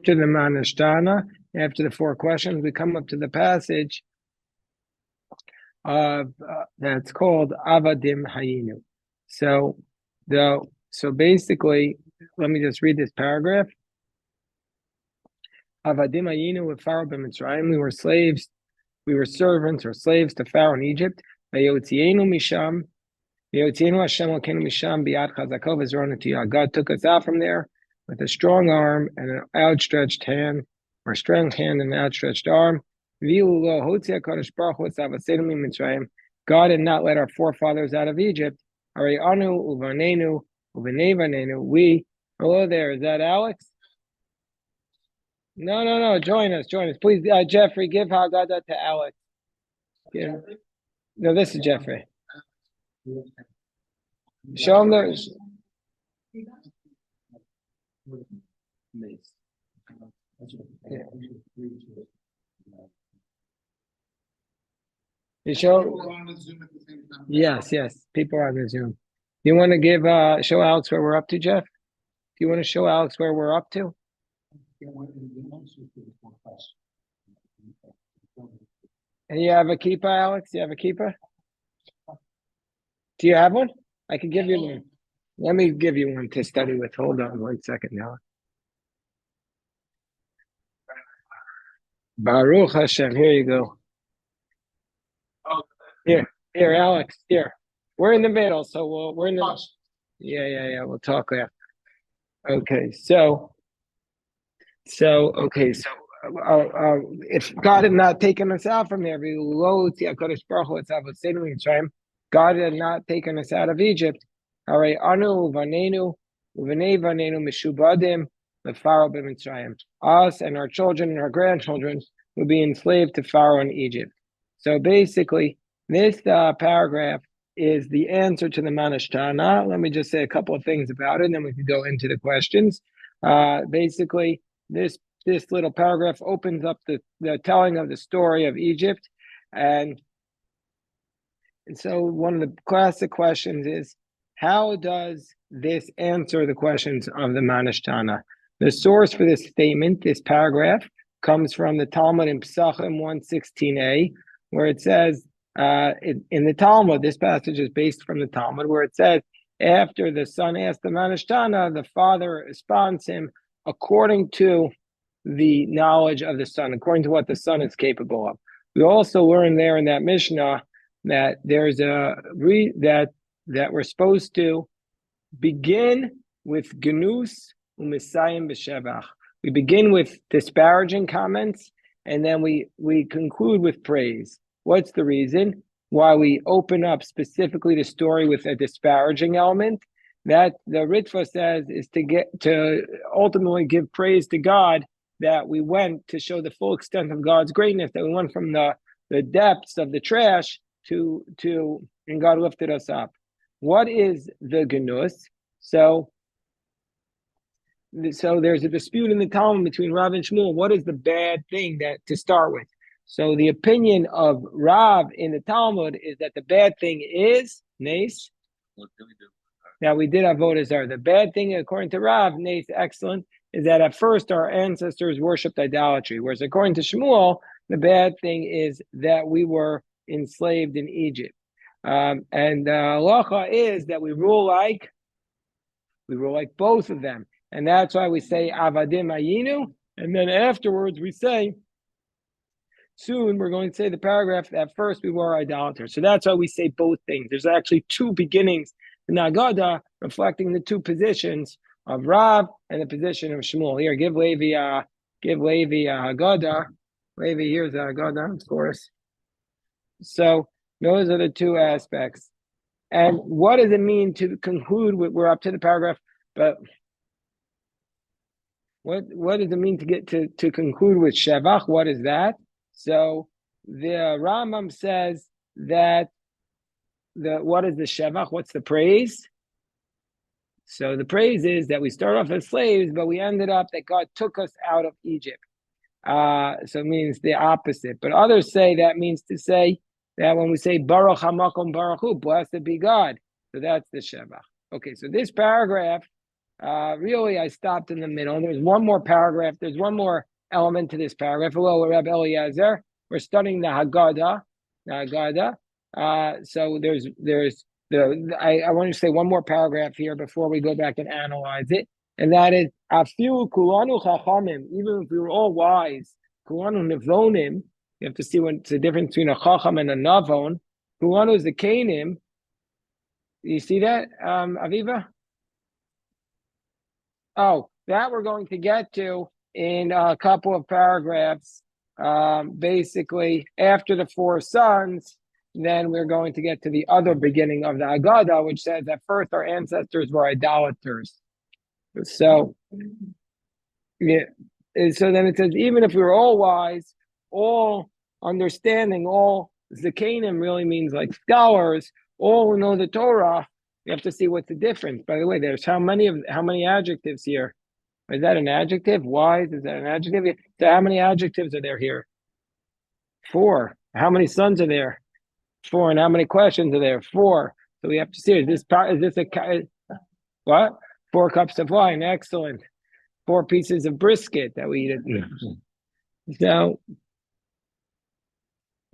After the Manashtana, after the 4 questions, we come up to the passage of that's called Avadim hayinu. So basically, let me just read this paragraph. Avadim hayinu with Pharaoh b'Mitzrayim. We were slaves, we were servants or slaves to Pharaoh in Egypt. Vayotzienu misham, vayotzienu Hashem Elokeinu misham biyad chazako v'zronah. God took us out from there with a strong arm and an outstretched hand, or strong hand and an outstretched arm. God had not let our forefathers out of Egypt. We, hello there, is that Alex? No, join us. Please, Jeffrey, give Haggadah to Alex. Yeah. No, this is Jeffrey. Show him the... Yeah. You show? Yes, people are on the Zoom. You want to give show Alex where we're up to, Jeff? Do you want to show Alex where we're up to? And you have a keeper, Alex? You have a keeper? Do you have one? I can give you one. Let me give you one to study with. Hold on 1 second now. Baruch Hashem. Here you go. Here, Alex. Here, we're in the middle, so we're in the. Yeah. We'll talk there. Okay, so if God had not taken us out from there, God had not taken us out of Egypt. Us and our children and our grandchildren would be enslaved to Pharaoh in Egypt. So basically, this paragraph is the answer to the Manashtana. Let me just say a couple of things about it, and then we can go into the questions. Basically, this little paragraph opens up the telling of the story of Egypt, and so one of the classic questions is, how does this answer the questions of the Manashtana? The source for this statement, this paragraph, comes from the Talmud in Pesachim 116a, where it says, in the Talmud, this passage is based from the Talmud, where it says, after the son asked the Manashtana, the father responds him according to the knowledge of the son, according to what the son is capable of. We also learn there in that Mishnah that there's that we're supposed to begin with genus u'misayim b'shevach. We begin with disparaging comments, and then we conclude with praise. What's the reason why we open up specifically the story with a disparaging element? That the Ritva says is to ultimately give praise to God, that we went to show the full extent of God's greatness, that we went from the depths of the trash to and God lifted us up. What is the genus? So there's a dispute in the Talmud between Rav and Shmuel. What is the bad thing to start with? So the opinion of Rav in the Talmud is that the bad thing is Nes. What do we do? Now we did Avodah Zarah. The bad thing, according to Rav, Nes, excellent, is that at first our ancestors worshipped idolatry. Whereas according to Shmuel, the bad thing is that we were enslaved in Egypt. And halacha is that we rule like both of them. And that's why we say Avadim hayinu, and then afterwards we say, soon we're going to say the paragraph that first we were idolaters. So that's why we say both things. There's actually 2 beginnings in Haggadah reflecting the 2 positions of Rav and the position of Shmuel. Here, give Levi Haggadah. Levi, here's the Haggadah, of course. So those are the 2 aspects. And what does it mean to conclude with, we're up to the paragraph, but what does it mean to get to conclude with Shevach? What is that? So the Rambam says that what is the Shevach? What's the praise? So the praise is that we start off as slaves, but we ended up that God took us out of Egypt. So it means the opposite. But others say that means to say that when we say Baruch HaMakom Baruch Hu, blessed be God. So that's the Shevach. Okay, so this paragraph Really, I stopped in the middle. There's one more paragraph. There's one more element to this paragraph. Hello, Rabbi Eliezer. We're studying the Haggadah. The Haggadah. So I want to say one more paragraph here before we go back and analyze it, and that is Afilu kulanu chachamim. Even if we were all wise, kulanu nevonim. You have to see what's the difference between a chacham and a navon. Kulanu is the kanim. You see that, Aviva? Oh, that we're going to get to in a couple of paragraphs. Basically, after the four sons, then we're going to get to the other beginning of the Haggadah, which says that first our ancestors were idolaters. So, yeah. So then it says, even if we were all wise, all understanding, all Zakanim really means like scholars, all who know the Torah. You have to see what's the difference. By the way, there's how many adjectives here? Is that an adjective? Wise? Is that an adjective? So how many adjectives are there here? 4. How many sons are there? 4. And how many questions are there? 4. So we have to see, is this what? 4 cups of wine. Excellent. 4 pieces of brisket that we eat. So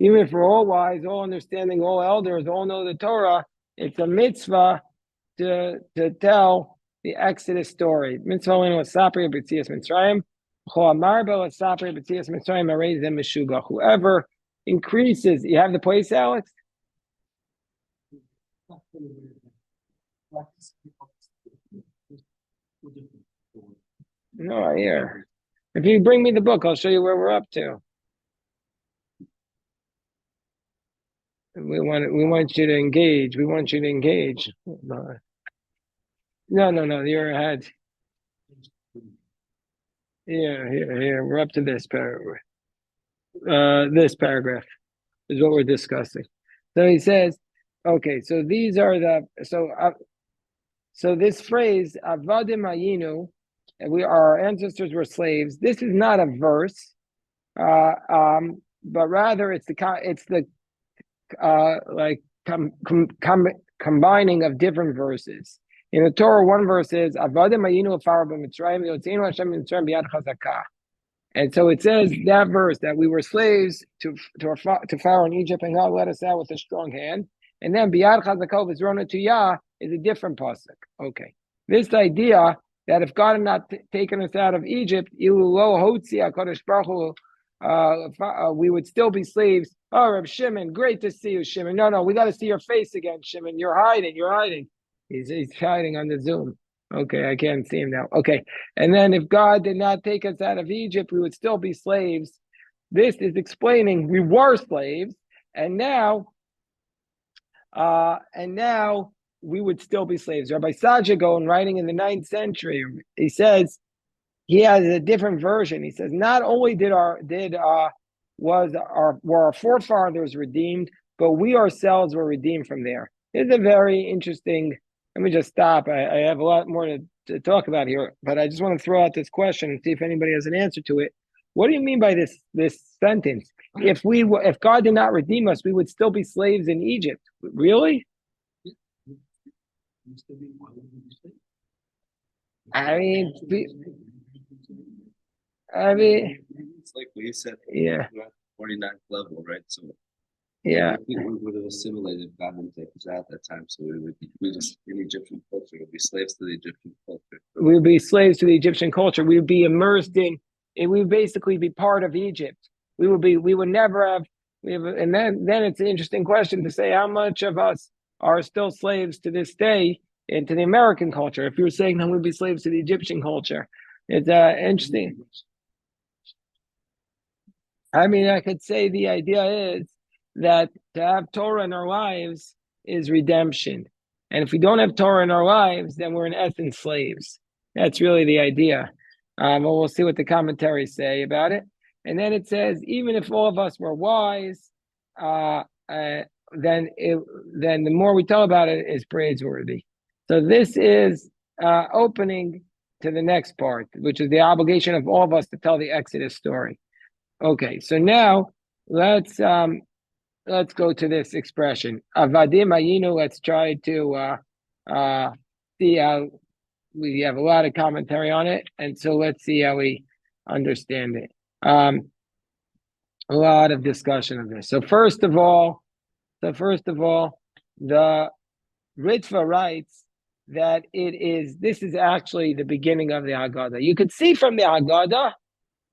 even if we're all wise, all understanding, all elders, all know the Torah, it's a mitzvah to tell the Exodus story. Mitzvah l'sapri b'tzias Mitzrayim, cho'amar b'sapri b'tzias Mitzrayim arei zeh meshuga. Whoever increases, you have the place, Alex? No, here. If you bring me the book, I'll show you where we're up to. We want you to engage. We want you to engage. No, you're ahead. Here. We're up to this paragraph. This paragraph is what we're discussing. So he says, okay, so these are so this phrase, Avadim hayinu, our ancestors were slaves. This is not a verse, but rather it's the combining of different verses. In the Torah, one verse is Avadim hayinu Pharaoh b'Mitzrayim yotzeinu Hashem b'Mitzrayim b'yad chazakah. And so it says that verse that we were slaves to Pharaoh in Egypt, and God let us out with a strong hand. And then b'yad chazakah v'zrona tuyah is a different pasuk. Okay, this idea that if God had not taken us out of Egypt, we would still be slaves. Oh, Reb Shimon, great to see you, Shimon. No, we got to see your face again, Shimon. You're hiding. He's hiding on the Zoom. Okay, I can't see him now. Okay, and then if God did not take us out of Egypt, we would still be slaves. This is explaining we were slaves, and now we would still be slaves. Rabbi Sajagon, writing in the 9th century, he says he has a different version. He says not only were our forefathers redeemed, but we ourselves were redeemed from there. It's a very interesting. Let me just stop. I have a lot more to talk about here, but I just want to throw out this question and see if anybody has an answer to it. What do you mean by this sentence? If God did not redeem us, we would still be slaves in Egypt. Really? I mean, it's like what you said. Yeah. 49th level, right? So yeah, we would have assimilated. God wouldn't take us out at that time, so we would be just in Egyptian culture. We'd be slaves to the Egyptian culture. We would be slaves to the Egyptian culture. We would be immersed in it. We would basically be part of Egypt. We would never have. And then it's an interesting question to say how much of us are still slaves to this day into the American culture. If you were saying that we'd be slaves to the Egyptian culture, it's interesting. I mean, I could say the idea is that to have Torah in our lives is redemption. And if we don't have Torah in our lives, then we're in essence slaves. That's really the idea. Well, we'll see what the commentaries say about it. And then it says, even if all of us were wise, then the more we tell about it is praiseworthy. So this is opening to the next part, which is the obligation of all of us to tell the Exodus story. Okay, so now let's go to this expression. Avadim hayinu. Let's try to see how we have a lot of commentary on it, and so let's see how we understand it. A lot of discussion of this. So first of all, the Ritva writes that this is actually the beginning of the Haggadah. You could see from the Haggadah,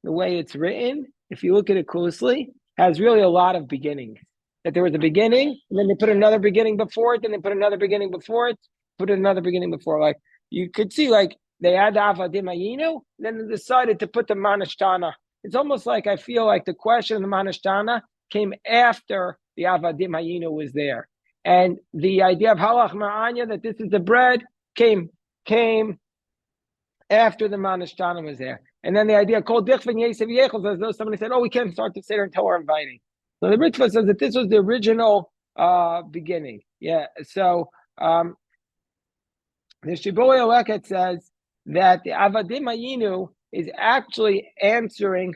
the way it's written, if you look at it closely, has really a lot of beginnings. That there was a beginning, and then they put another beginning before it, then they put another beginning before it, put another beginning before. Like you could see, like they had the Avadim hayinu, then they decided to put the Manashtana. It's almost like I feel like the question of the Manashtana came after the Avadim hayinu was there. And the idea of halach ma'anya, that this is the bread, came after the Manashtana was there. And then the idea called Dichvin Yesev Yechel, as though somebody said, oh, we can't start the Seder until we're inviting. So the Ritva says that this was the original beginning. Yeah. So the Shibbolei Aleket says that the Avadim Hayinu is actually answering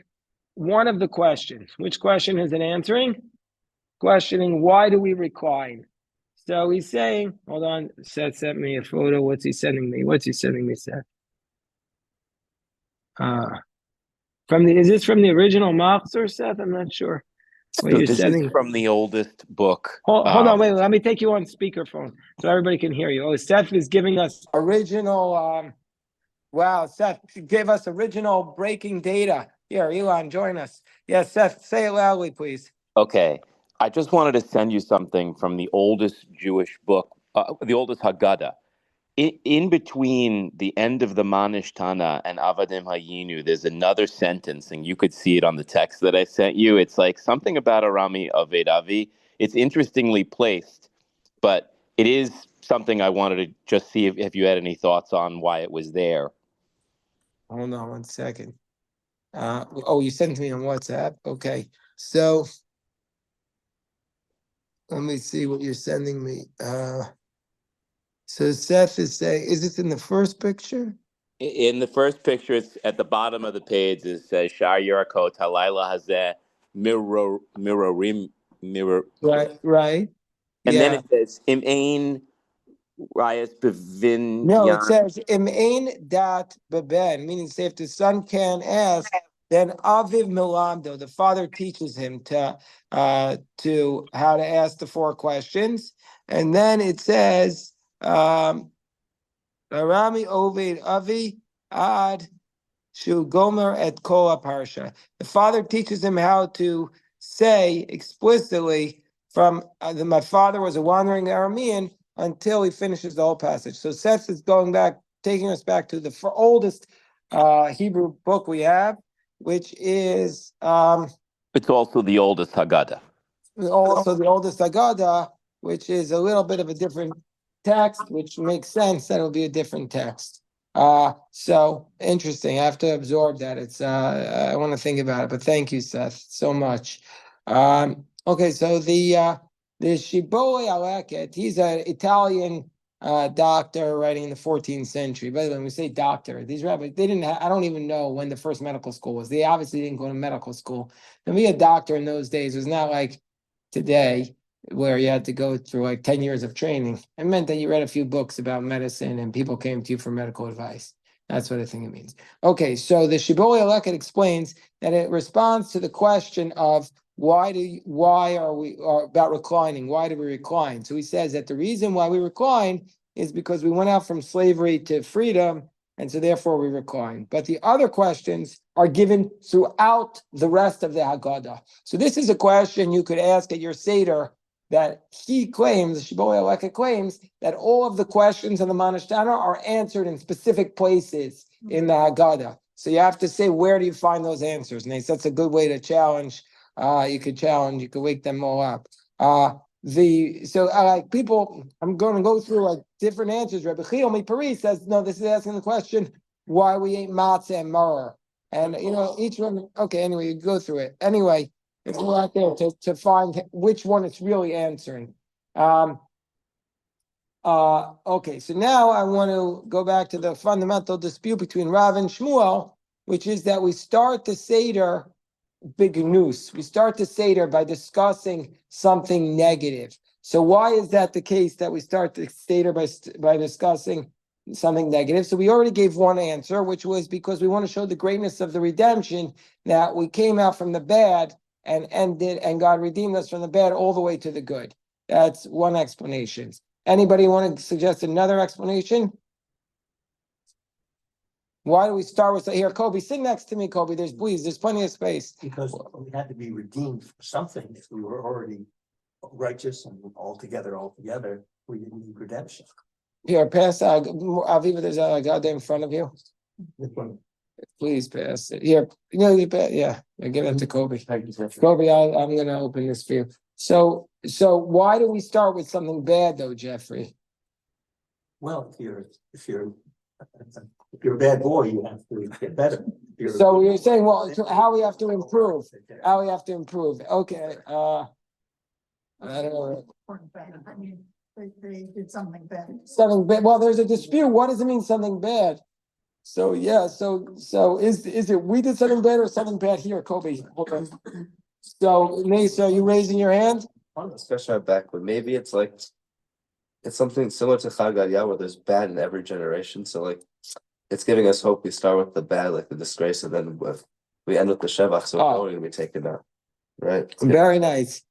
one of the questions. Which question is it answering? Questioning, why do we recline? So he's saying, hold on, Seth sent me a photo. What's he sending me, Seth? Is this from the original Machzor, Seth? I'm not sure. So this is from the oldest book. Hold on, wait. Let me take you on speakerphone so everybody can hear you. Oh, Seth is giving us original. Wow, Seth gave us original breaking data. Here, Elon, join us. Yes, Seth, say it loudly, please. Okay, I just wanted to send you something from the oldest Jewish book, the oldest Haggadah. In between the end of the Manashtana and Avadim Hayinu, there's another sentence, and you could see it on the text that I sent you. It's like something about Arami Aved Avi. It's interestingly placed, but it is something I wanted to just see if you had any thoughts on why it was there. Hold on 1 second. You sent me on WhatsApp. Okay, so let me see what you're sending me. So Seth is saying, is this in the first picture? In the first picture, it's at the bottom of the page. It says Shar Yerakot Halayla Hazeh Mirorim. Right. And then it says Im Rayas Bevin. No, it says Im Ein Dat Beben, meaning say if the son can ask, then Aviv Milamdo, the father teaches him to how to ask the 4 questions. And then it says Arami Oved Avi Ad Shu Gomer et Kol Parsha. The father teaches him how to say explicitly from my father was a wandering Aramean until he finishes the whole passage. So Seth is taking us back to the oldest Hebrew book we have, which is it's also the oldest Haggadah. Also the oldest Haggadah, which is a little bit of a different text, which makes sense that it'll be a different text. So interesting. I have to absorb that. It's I want to think about it, but thank you, Seth, so much. Okay, so the Shibbolei Aleket, he's an Italian doctor writing in the 14th century. By the way, when we say doctor, these rabbis, they didn't I don't even know when the first medical school was. They obviously didn't go to medical school. To be a doctor in those days was not like today, where you had to go through like 10 years of training. It meant that you read a few books about medicine and people came to you for medical advice. That's what I think it means. Okay, so the Shibbolei Aleket explains that it responds to the question of about reclining. Why do we recline? So he says that the reason why we recline is because we went out from slavery to freedom, and so therefore we recline. But the other questions are given throughout the rest of the Haggadah. So this is a question you could ask at your Seder that he claims, Shibbolei Aleket claims, that all of the questions in the Manashtana are answered in specific places in the Haggadah. So you have to say, where do you find those answers? And that's a good way to challenge. You could wake them all up. People, I'm going to go through like different answers. Rabbi Chiomi Pari says, no, this is asking the question, why we ate matzah and maror. And, each one, okay, anyway, you go through it. Anyway, it's out there to find which one it's really answering. Okay, so now I want to go back to the fundamental dispute between Rav and Shmuel, which is that we start the Seder big news. We start the Seder by discussing something negative. So why is that the case that we start the Seder by discussing something negative. So we already gave one answer, which was because we want to show the greatness of the redemption, that we came out from the bad and ended, and God redeemed us from the bad all the way to the good. That's one explanation. Anybody want to suggest another explanation? Why do we start with here? Kobe, sit next to me, Kobe. There's plenty of space. Because we had to be redeemed for something. If we were already righteous and all together, we didn't need redemption. Here, pass Aviva, there's a Haggadah in front of you. Please pass it. Here, you pass, yeah, give it to Kobe. Kobe, I'm going to open this for you. So why do we start with something bad, though, Jeffrey? Well, if you're a bad boy, you have to get better. So you're saying, well, how we have to improve? How we have to improve? Okay. I don't know. I mean, they did something bad. Something bad. Well, there's a dispute. What does it mean, something bad? So yeah. So is it we did something bad or something bad here, Kobe? Okay. So Nasa, are you raising your hand? Especially back, but maybe it's something similar to Haggadah where there's bad in every generation. So it's giving us hope. We start with the bad, like the disgrace, and then we end with the Shevach. So we're going to be taken out, right? Very nice.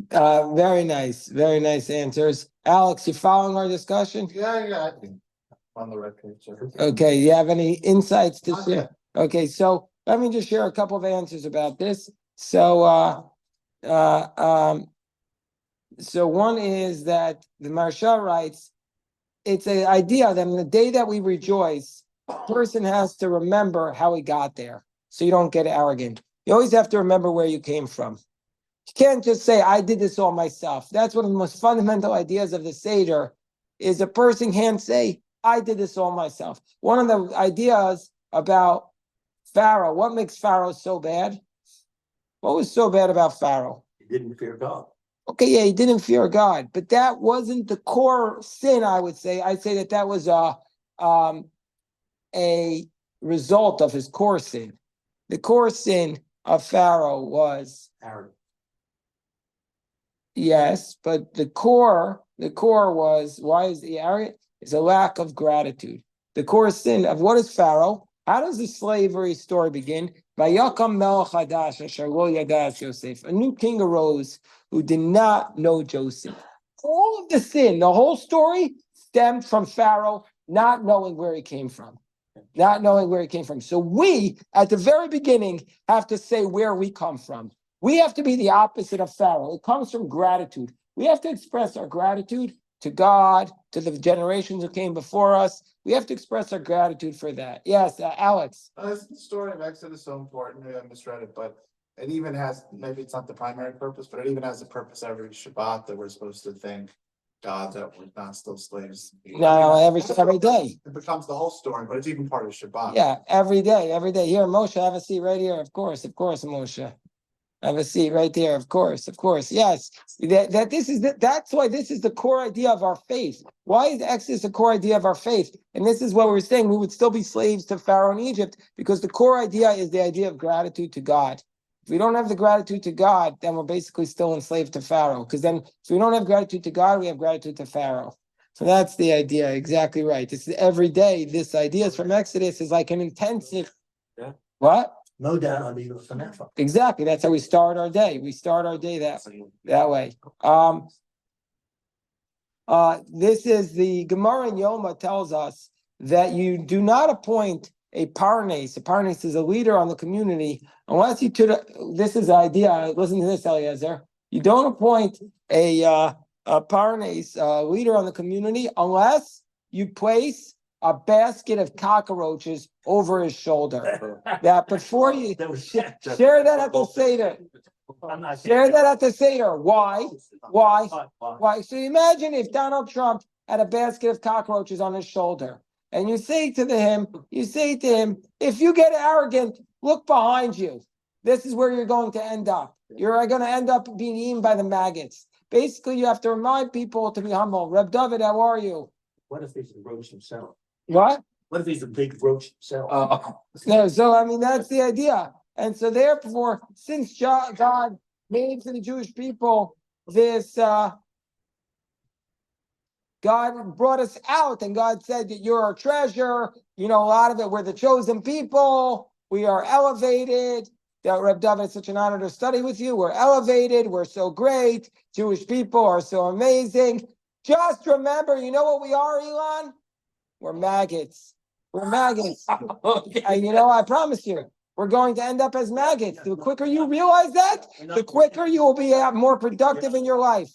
Very nice answers. Alex, you following our discussion? Yeah. On the record. Okay, you have any insights to share? Okay, so let me just share a couple of answers about this. So one is that the Maharsha writes, it's an idea that on the day that we rejoice, a person has to remember how he got there, so you don't get arrogant. You always have to remember where you came from. You can't just say, I did this all myself. That's one of the most fundamental ideas of the Seder, is a person can't say, I did this all myself. One of the ideas about Pharaoh, what makes Pharaoh so bad? What was so bad about Pharaoh? He didn't fear God. Okay, yeah, he didn't fear God, but that wasn't the core sin, I would say. I'd say that was a result of his core sin. The core sin of Pharaoh was Arrogant. Yes, but the core was, why is the arrogant? It's a lack of gratitude. The core sin of what is Pharaoh? How does the slavery story begin? Vayakam melech hadash asher lo yadas Yosef. A new king arose who did not know Joseph. All of the sin, the whole story stemmed from Pharaoh not knowing where he came from. Not knowing where he came from. So we, at the very beginning, have to say where we come from. We have to be the opposite of Pharaoh. It comes from gratitude. We have to express our gratitude to God, to the generations who came before us. We have to express our gratitude for that. Yes, Alex. This story of Exodus is so important. Maybe I misread it, but it even has, maybe it's not the primary purpose, but it even has a purpose every Shabbat that we're supposed to thank God that we're not still slaves. No, every day. It becomes the whole story, but it's even part of Shabbat. Yeah, every day. Here, Moshe, have a seat right here. Of course, Moshe. Have a seat right there. Of course. Yes. That's why this is the core idea of our faith. Why is Exodus the core idea of our faith? And this is what we were saying. We would still be slaves to Pharaoh in Egypt because the core idea is the idea of gratitude to God. If we don't have the gratitude to God, then we're basically still enslaved to Pharaoh. Because then if we don't have gratitude to God, we have gratitude to Pharaoh. So that's the idea. Exactly right. This is every day. This idea is from Exodus is like an intensive. Yeah. What? No doubt on the Finafa. Exactly. That's how we start our day. We start our day that way. This is the Gemara in Yoma tells us that you do not appoint a parnes. A parnes is a leader on the community unless you this is the idea. Listen to this, Eliezer. You don't appoint a parnes leader on the community unless you place a basket of cockroaches over his shoulder. That before you share that at the Seder. Share that at the Seder. Why? So imagine if Donald Trump had a basket of cockroaches on his shoulder, and you say to him, if you get arrogant, look behind you. This is where you're going to end up. You're going to end up being eaten by the maggots. Basically, you have to remind people to be humble. Reb David, how are you? What if he's a roach himself? What? What if he's a big roach himself? No, so I mean that's the idea. And so therefore, since God made for the Jewish people this God brought us out, and God said that you're our treasure. You know, a lot of it, we're the chosen people. We are elevated. That Reb David, it's such an honor to study with you. We're elevated. We're so great. Jewish people are so amazing. Just remember, you know what we are, Elon? We're maggots. We're maggots. And you know, I promise you, we're going to end up as maggots. The quicker you realize that, the quicker you will be more productive in your life.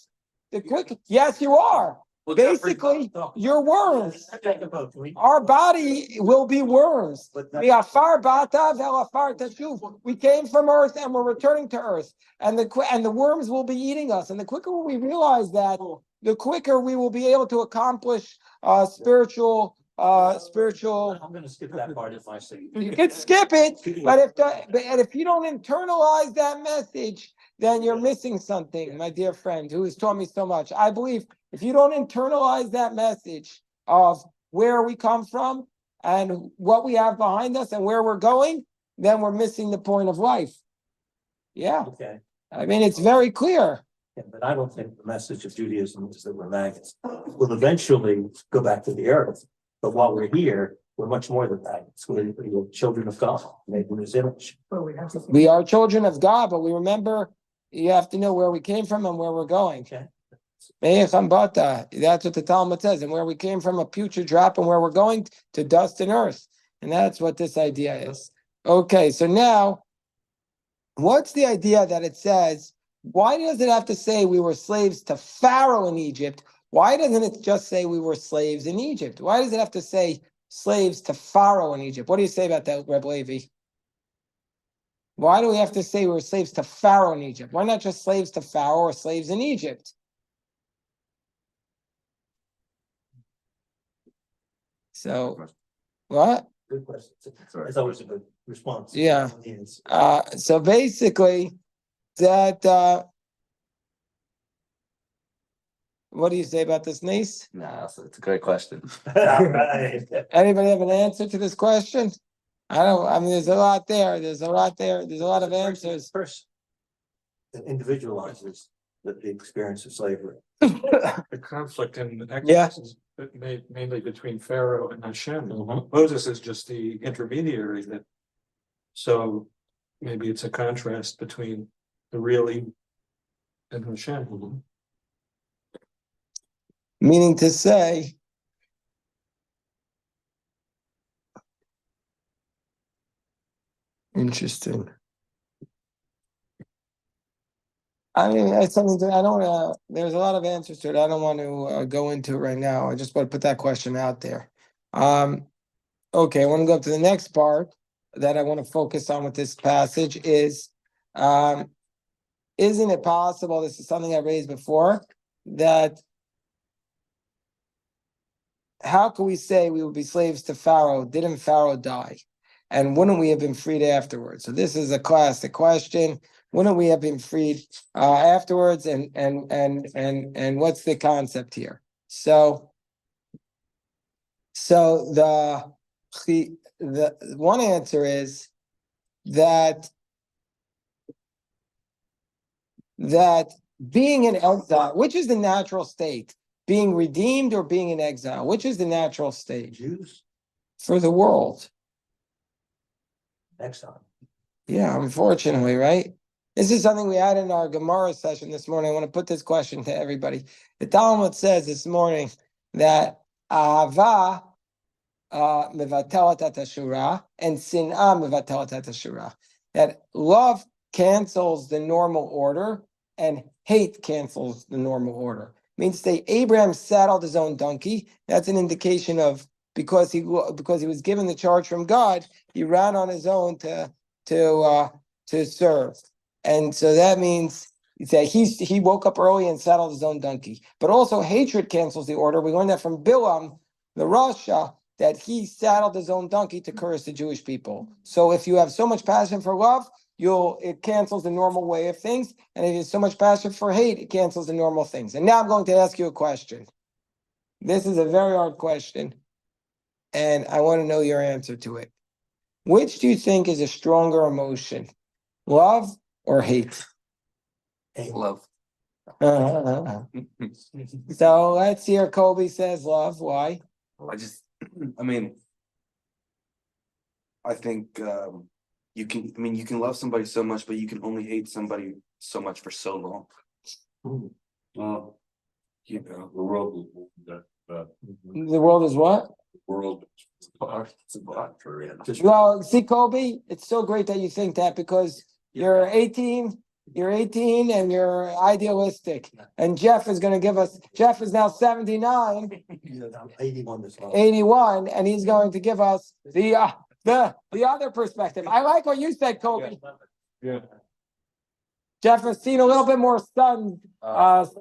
The quicker, yes, you are. Basically, you're worms. Our body will be worms. We came from earth and we're returning to earth. And the worms will be eating us. And the quicker we realize that, the quicker we will be able to accomplish spiritual. I'm gonna skip that part if I say. You can skip it, but if you don't internalize that message, then you're missing something, my dear friend, who has taught me so much. I believe if you don't internalize that message of where we come from and what we have behind us and where we're going, then we're missing the point of life. Yeah. Okay, I mean, it's very clear. yeah, but I don't think the message of Judaism is that we're maggots. We'll eventually go back to the earth, but while we're here, we're much more than maggots. We're children of God, made in His image. But we have to. We are children of God, but we remember you have to know where we came from and where we're going. Okay. That's what the Talmud says, and where we came from, a putrid drop, and where we're going to dust and earth. And that's what this idea is. Okay, so now, what's the idea that it says, why does it have to say we were slaves to Pharaoh in Egypt? Why doesn't it just say we were slaves in Egypt? Why does it have to say slaves to Pharaoh in Egypt? What do you say about that, Reb Levi? Why do we have to say we were slaves to Pharaoh in Egypt? Why not just slaves to Pharaoh or slaves in Egypt? So, what? Good question. It's always a good response. Yeah. So basically, that, what do you say about this, niece? Nah, it's a great question. Right. Anybody have an answer to this question? I mean, there's a lot there. There's a lot of answers. First, it individualizes the experience of slavery. The conflict in Exodus is made mainly between Pharaoh and Hashem. Moses is just the intermediary that. So maybe it's a contrast between the really and Hashem. Meaning to say, interesting. I mean, it's something that I don't want to, there's a lot of answers to it. I don't want to go into it right now. I just want to put that question out there. Okay, I want to go up to the next part that I want to focus on with this passage is, isn't it possible, this is something I raised before, that how can we say we would be slaves to Pharaoh? Didn't Pharaoh die? And wouldn't we have been freed afterwards? So this is a classic question. Wouldn't we have been freed afterwards? And what's the concept here? So the one answer is that being in exile, which is the natural state? Being redeemed or being in exile? Which is the natural state? Jews, For the world. exile. Yeah, unfortunately, right? This is something we had in our Gemara session this morning. I want to put this question to everybody. The Talmud says this morning that Ahava mevatelat et hashura and sin'ah mevatelat et hashura. That love cancels the normal order and hate cancels the normal order. Means to say Abraham saddled his own donkey. That's an indication of because he was given the charge from God, he ran on his own to serve. And so that means that he woke up early and saddled his own donkey. But also hatred cancels the order. We learned that from Bilam, the Rasha, that he saddled his own donkey to curse the Jewish people. So if you have so much passion for love, it cancels the normal way of things. And if you have so much passion for hate, it cancels the normal things. And now I'm going to ask you a question. This is a very hard question. And I want to know your answer to it. Which do you think is a stronger emotion? Love or hate? Love. So let's hear Colby says love. Why? I mean, I think you can love somebody so much, but you can only hate somebody so much for so long. Well, you know, the world The world is what? Well, see, Colby, it's so great that you think that because you're 18 and you're idealistic. And Jeff is going to give us, Jeff is now 79, Yeah, I'm 81 this month. 81, and he's going to give us the other perspective. I like what you said, Colby. Yeah. Jeff has seen a little bit more sun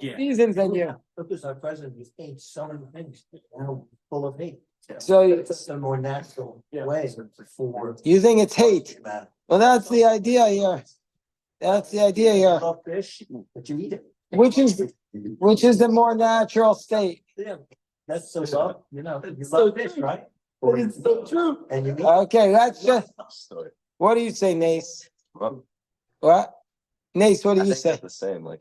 seasons than you. Because our president was hates so many things, now full of hate. So It's a more natural way for. you think it's hate? Well, that's the idea here. That's the idea You here. love fish, but you eat it. Which is the more natural state. Yeah, that's so love, you love fish, right? It's so true. And you eat. Okay, that's just. What do you say, Nace? Well, What? Nace, what do I you think say? that's the same. Like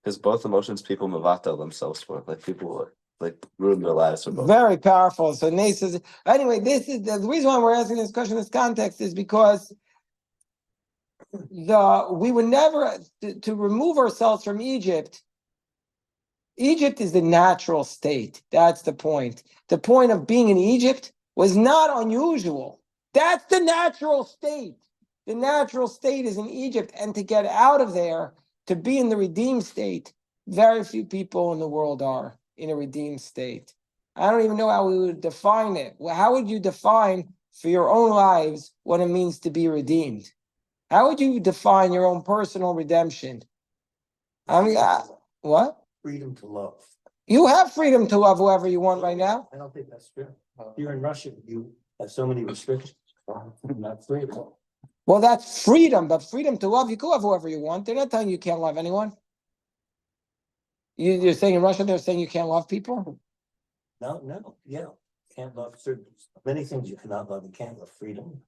because both emotions people mavato themselves for. Like people like ruin their lives for both. Very powerful. So Nace says, anyway, this is the reason why we're asking this question in this context is because we would never to remove ourselves from Egypt. Egypt is the natural state. That's the point. The point of being in Egypt was not unusual. That's the natural state. The natural state is in Egypt, and to get out of there, to be in the redeemed state, very few people in the world are in a redeemed state. I don't even know how we would define it. Well, how would you define for your own lives what it means to be redeemed? How would you define your own personal redemption? I mean, what? Freedom to love. You have freedom to love whoever you want right now. I don't think that's true. You're in Russia, you have so many restrictions. Not free. Well, that's freedom, but freedom to love, you can love whoever you want. They're not telling you can't love anyone. You're saying in Russia, they're saying you can't love people? No, yeah. Can't love certain, many things you cannot love. You can't love freedom.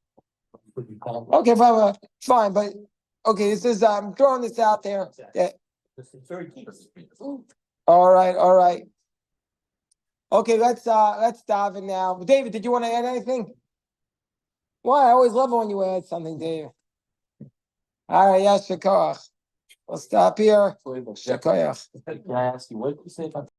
Okay, fine, but okay, this is I'm throwing this out there. That, It's very deep. all right. Okay, let's dive in now. David, did you want to add anything? Why? I always love it when you add something, David. All right, yes, Shakoach. We'll stop here. Shakoach. Can I ask you, what did you say about